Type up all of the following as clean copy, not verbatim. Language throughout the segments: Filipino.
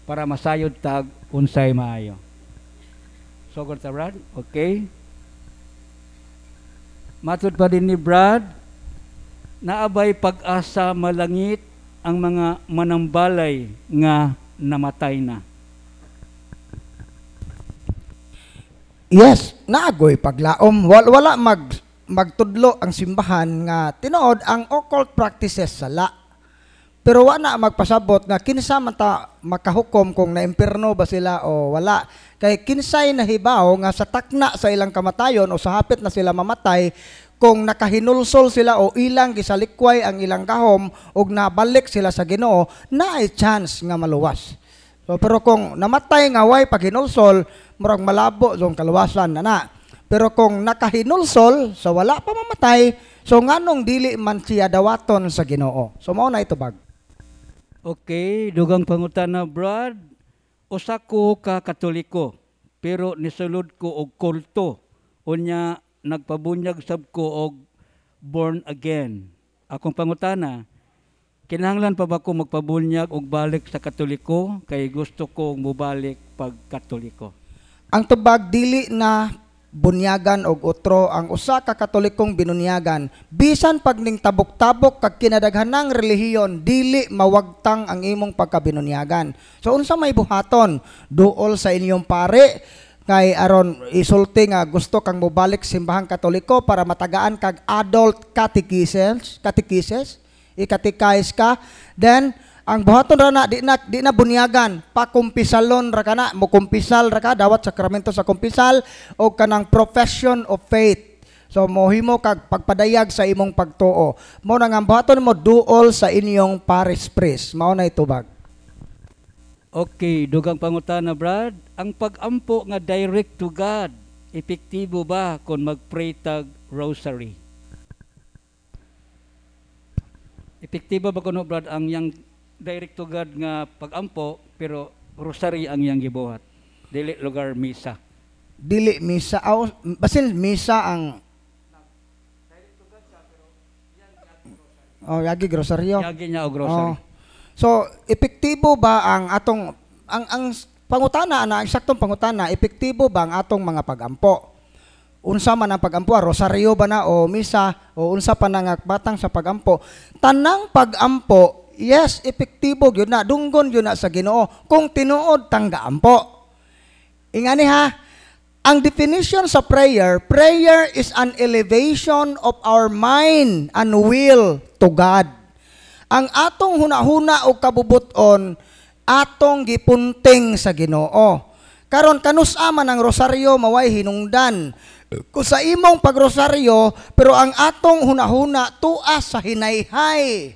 para masayod tag unsay maayo. So, ta Brad? Okay. Matod pa din ni Brad, naabay pag-asa malangit ang mga manambalay nga namatay na. Yes, naagoy paglaom. Wala magtudlo ang simbahan nga tinuod ang occult practices sala. Pero wala magpasabot nga kinsa man ta makahukom kung naimperno ba sila o wala. Kay kinsay nahibaw nga sa takna sa ilang kamatayon o sa hapit na sila mamatay, kung nakahinulsol sila o ilang gisalikway ang ilang gahom o nabalik sila sa Ginoo, naay chance nga maluwas. So, pero kung namatay nga way paghinulsol, murag malabo yung kaluwasan na. Pero kung nakahinulsol, so wala pa mamatay, so nganong dili man siya dawaton sa Ginoo. So mao na ito bag. Okay, dugang pangutana Brad. Usa ko ka Katoliko, pero nisulod ko og kulto. Unya nagpabunyag sab ko og born again. Akong pangutana, kinahanglan pa ba ko magpabunyag og balik sa Katoliko kay gusto ko mubalik pag Katoliko? Ang tubag dili na bunyagan og otro ang usa ka Katolikong binunyagan, bisan pag ning tabok-tabok kag kinadaghanang relihiyon, dili mawagtang ang imong pagkabinunyagan. So unsa may buhaton? Duol sa inyong pare kay aron isulti nga gusto kang mobalik simbahang Katoliko para matagaan kag adult catechesis, ikatikais ka, then ang buhaton ra na di na bunyagan, pakumpisalon ra kana, mo kumpisal ra ka dawat sakramento sa kumpisal o kanang profession of faith. So mohimo kag pagpadayag sa imong pagtuo. Mo nang ang buhaton mo duol sa inyong parish priest. Mao na itubag. Okay, dugang pangutana Brad, ang pag-ampo nga direct to God, epektibo ba kung mag-pray tag rosary? Epektibo ba kuno Brad ang yang direct to God nga pag-ampo pero rosary ang yang gibuhat? Dili lugar misa. Dili misa aw basin misa ang direct to God siya pero yagi grosaryo. Yagi niya og rosary. So epektibo ba ang atong ang pangutana na eksaktong pangutana, epektibo ba ang atong mga pag-ampo? Unsa man ang pag-ampo, rosaryo ba na o misa o unsa pa nga batang sa pag-ampo? Tanang pag-ampo, yes, epektibo gyud na, dunggon gyud na sa Ginoo kung tinuod tangga ampo. Ingani ha, ang definition sa prayer is an elevation of our mind and will to God. Ang atong hunahuna o kabubuton, atong gipunting sa Ginoo. Karon kanusa man ang rosaryo maway hinungdan. Kung sa imong pagrosaryo, pero ang atong hunahuna tuas sa hinayhay.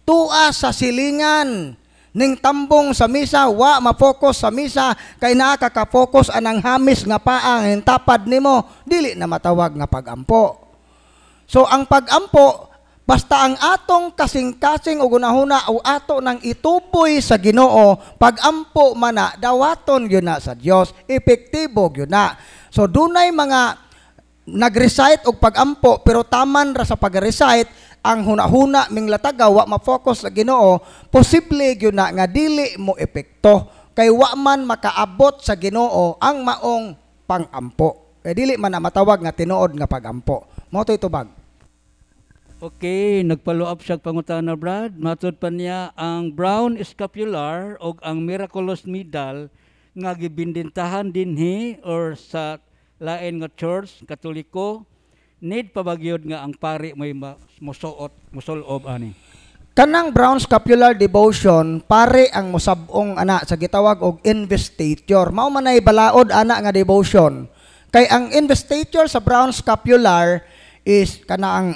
Tuas sa silingan. Ning tambong sa misa, wa ma-focus sa misa, kay nakaka-focus anang hamis nga paang hintapad nimo, dili na matawag nga pag-ampo. So ang pag-ampo, basta ang atong kasing-kasing o gunahuna o ato nang itupoy sa Ginoo, pag-ampo man na, dawaton yun na sa Dios, epektibo yun na. So dunay mga nag-recite og pag-ampo, pero taman ra sa pag-recite, ang hunahuna ming latagaw, wa ma-focus sa Ginoo, posible yun na nga dili mo epekto, kay wa man makaabot sa Ginoo ang maong pang-ampo. Kay dili man na matawag nga tinuod nga pag-ampo. Mo to itubag. Okay, nagfollow up siya pangutana Brad. Matod pa niya ang brown scapular o ang miraculous medal nga gibindintahan dinhi or sa lain nga church Katoliko, need pa bagyod nga ang pari may musulob ani. Kanang brown scapular devotion, pare ang musabong ana sa gitawag og investiture. Mao man ay balaod ana nga devotion. Kay ang investiture sa brown scapular is kanang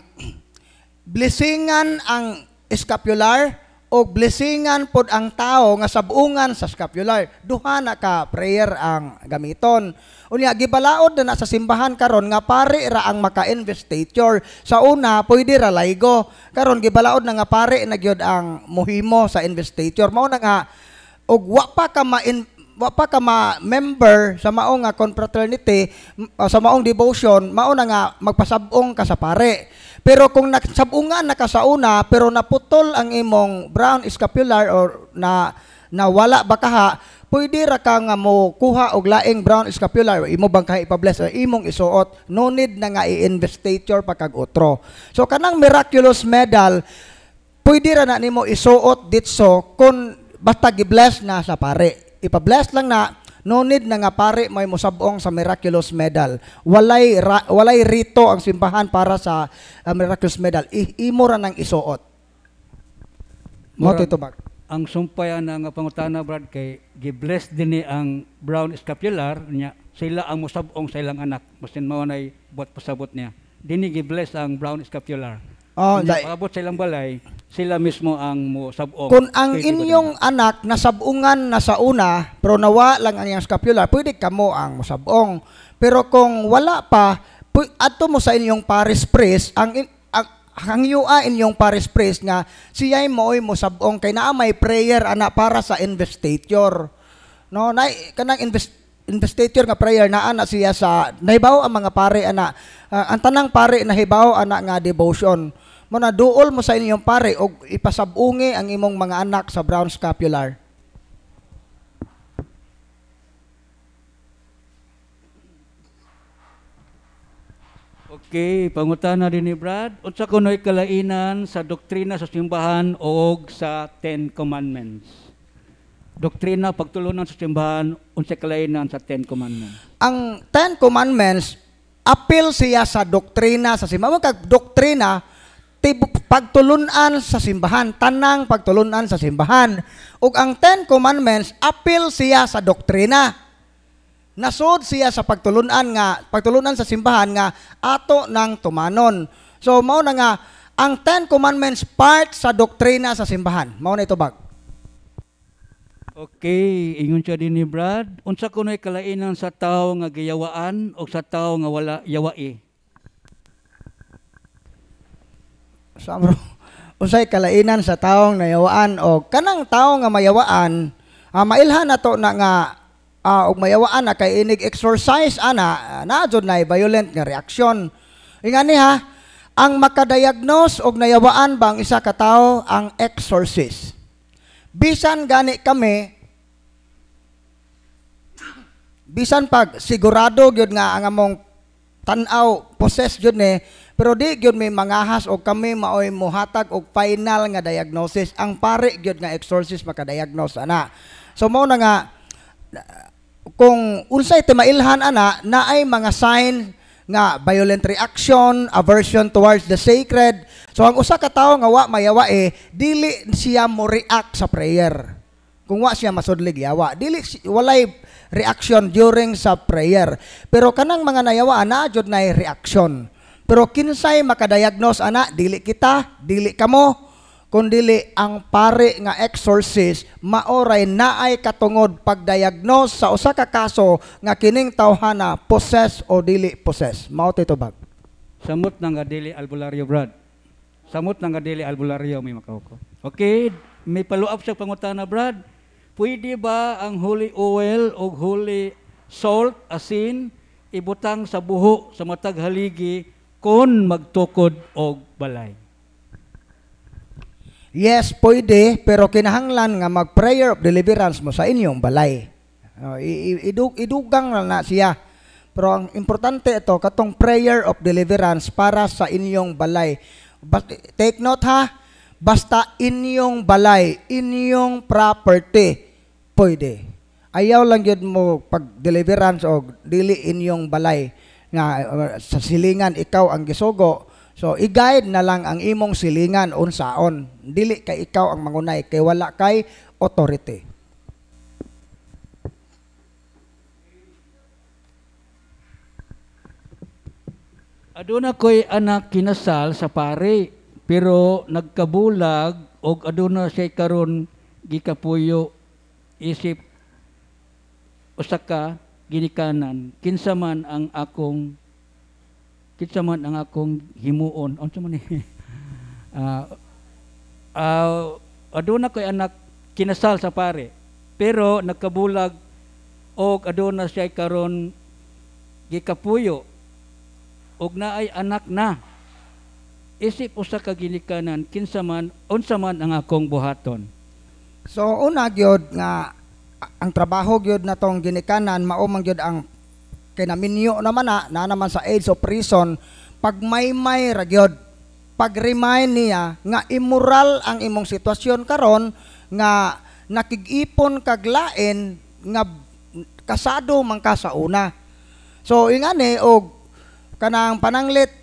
blessingan ang scapular o blessingan pod ang tao nga sabungan sa scapular. Duha na ka prayer ang gamiton. Unya gibalaod na sa simbahan karon nga pare ra ang maka-investiture. Sa una pwede ra laygo. Karon gibalaod na nga pare na gyud ang mohimo sa investiture. Mao na nga og wa pa ka ma-member sa maong nga confraternity, sa maong devotion, mao na nga magpasabong ka sa pare. Pero kung nagsabungan na ka sa una, pero naputol ang imong brown scapular or na na wala bakaha, pwede ra ka nga mo kuha og laing brown scapular, imo bang kaha ipabless o imong isuot, no need na nga i-investiture pa kag otro. So kanang miraculous medal, pwede ra na nimo isuot ditso kung basta gi-bless na sa pare. Ipa-bless lang na, no need na nga pare may musabong sa miraculous medal. Walay rito ang simbahan para sa miraculous medal. Imo ra nang isuot. Mo ito ba? Ang sumpayan nga pangutana Brad kay gi-bless dinhi ang brown scapular niya, sila ang musabong sa ilang anak basin mao nay buat pasabot niya. Dinhi gi-bless ang brown scapular. Oh, paabot sa ilang balay, sila mismo ang musabong. Kung ang inyong anak nasabungan na sa una, pero nawa lang ang iyang scapular, pwede kamo ang musabong. Pero kung wala pa, adto mo sa inyong parish priest, ang hangyua inyong parish priest nga siya'y mooy musabong kay naa may prayer ana para sa investiture. No, na kanang investiture nga prayer naa na siya sa nahibaw ang mga pare ana. Ang tanang pare nahibaw ana nga devotion. Mo na duol mo sa inyong pare og ipasabungi ang imong mga anak sa brown scapular. Okay, pangutana din ni Brad. Unsa kunoy kalainan sa doktrina sa simbahan o sa Ten Commandments? Doktrina pagtulunan sa simbahan, unsa kalainan sa Ten Commandments? Ang Ten Commandments, appeal siya sa doktrina sa simbahan. Kag doktrina, pagtulunan sa simbahan, tanang pagtulunan sa simbahan. Ug ang Ten Commandments, appeal siya sa doktrina. Nasod siya sa pagtulunan sa simbahan nga ato ng tumanon. So mao na nga ang Ten Commandments part sa doktrina sa simbahan. Mao na ito bag. Okay, ingon siya din ni Brad. Unsa kunoy kalainan sa tawo nga giyawaan o sa tawo nga wala yawai? Samro. Unsay kalainan sa taong nayawaan o kanang tawo nga mayawaan, mailhan nato na nga og mayawaan na kay inig exercise ana na jud nay violent nga reaksyon. Ingani ha, ang makadiagnose og nayawaan ba ang isa ka tawo ang exorcist. Bisan gani kami, bisan pag sigurado gyud nga ang among tan-aw possess gyud ni, pero di gyud may mangahas og kami maoy mohatag og final nga diagnosis. Ang pare gyud nga exorcist makadiagnose ana. So mao na nga kung unsay timailhan ana naay mga sign nga violent reaction, aversion towards the sacred. So ang usa ka tawo nga wa mayawa dili siya mo react sa prayer. Kung wa siya masudlig yawa, dili walay reaction during sa prayer. Pero kanang mga nayawa ana jud nay reaction. Pero kinsay makadiagnose ana, dili kita, dili kamo, kundili ang pare nga exorcist maoray naay katungod pagdiagnose sa usa ka kaso nga kining tawhana possess o dili possess. Mao to bag. Samot na nga dili albularyo Brad. Samot na nga dili albularyo may makauko. Okay, may follow-up sa pangutana Brad. Pwede ba ang holy oil o holy salt asin ibutang sa buho sa matag haligi kon magtukod og balay? Yes, pwede, pero kinahanglan nga mag-prayer of deliverance mo sa inyong balay. Idugang na siya. Pero ang importante ito, katong prayer of deliverance para sa inyong balay. Take note ha, basta inyong balay, inyong property, pwede. Ayaw lang yun mo pag-deliverance o dili inyong balay nga sa silingan ikaw ang gisugo. So, i-guide na lang ang imong silingan unsaon. Dili kay ikaw ang mangunay, kay wala kay authority. Aduna ko'y anak kinasal sa pare, pero nagkabulag o aduna siya karon gikapuyo isip usaka ginikanan kinsaman ang akong himuon. Unsa man ni? Aduna ko'y anak kinasal sa pare, pero nagkabulag og aduna siya karon gikapuyo og naay anak na. Isip usa ka ginikanan kinsa man unsa man ang akong buhaton. So una gyud nga ang trabaho gyud natong ginikanan mao man gyud ang kinaminyo naman na naman sa age of reason pagmaymay ra gyud pag-remind niya nga immoral ang imong sitwasyon karon nga nakig-ipon kag lain nga kasado man ka sa una. So ingani og kanang pananglit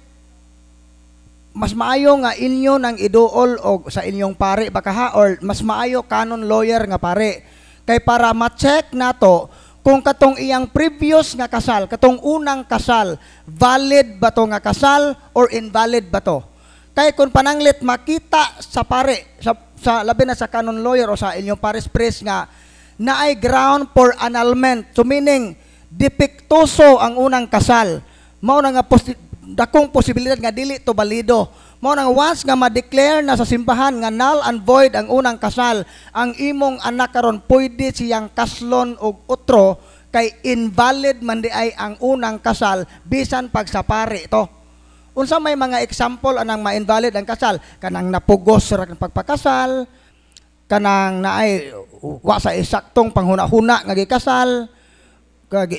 mas maayo nga inyo nang iduol og sa inyong pare baka ha or mas maayo canon lawyer nga pare kay para ma-check nato kung katong iyang previous nga kasal, katong unang kasal, valid ba to nga kasal or invalid ba to? Kay kung pananglit makita sa pare, sa labi na sa canon lawyer o sa inyong pares priest nga naay ground for annulment. So meaning, depektoso ang unang kasal. Mao na nga dakong posibilidad nga dili to balido. Mao nang once nga ma-declare na sa simbahan nga null and void ang unang kasal, ang imong anak karon pwede siyang kaslon og otro kay invalid man di ay ang unang kasal bisan pag sa pare to. Unsa may mga example anang ma-invalid ang kasal? Kanang napugos ra ang pagpakasal, kanang naay wa sa eksaktong panghuna-huna nga gikasal,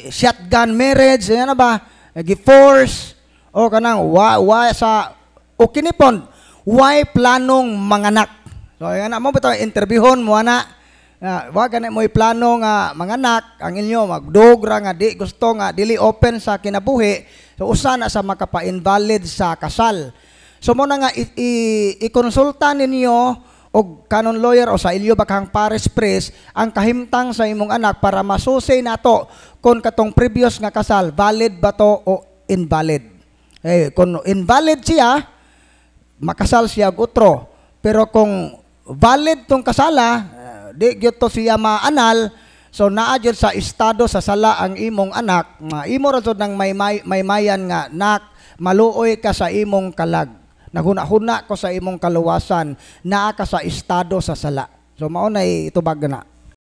shotgun marriage, ano ba? Gi-force o kanang wa sa o kinipon, why planong manganak? So, yan mo bitaw interviewon mo ana. Wa gani mo plano nga manganak, ang inyo magdogra nga di gusto nga dili open sa kinabuhi. So usa na sa makapa-invalid sa kasal. So mo na nga i-konsulta ninyo og canon lawyer o sa inyo bakang pares priest ang kahimtang sa imong anak para masusay nato kung katong previous nga kasal valid ba to o invalid. Kung invalid siya, makasal siya og otro. Pero kung valid tong kasala, di gyud to siya maanal, so naa gyud sa estado sa sala ang imong anak, imo ra jud nang may mayan nga nak maluoy ka sa imong kalag. Naghuna-huna ko sa imong kaluwasan, naa ka sa estado sa sala. So mao nay itubag na.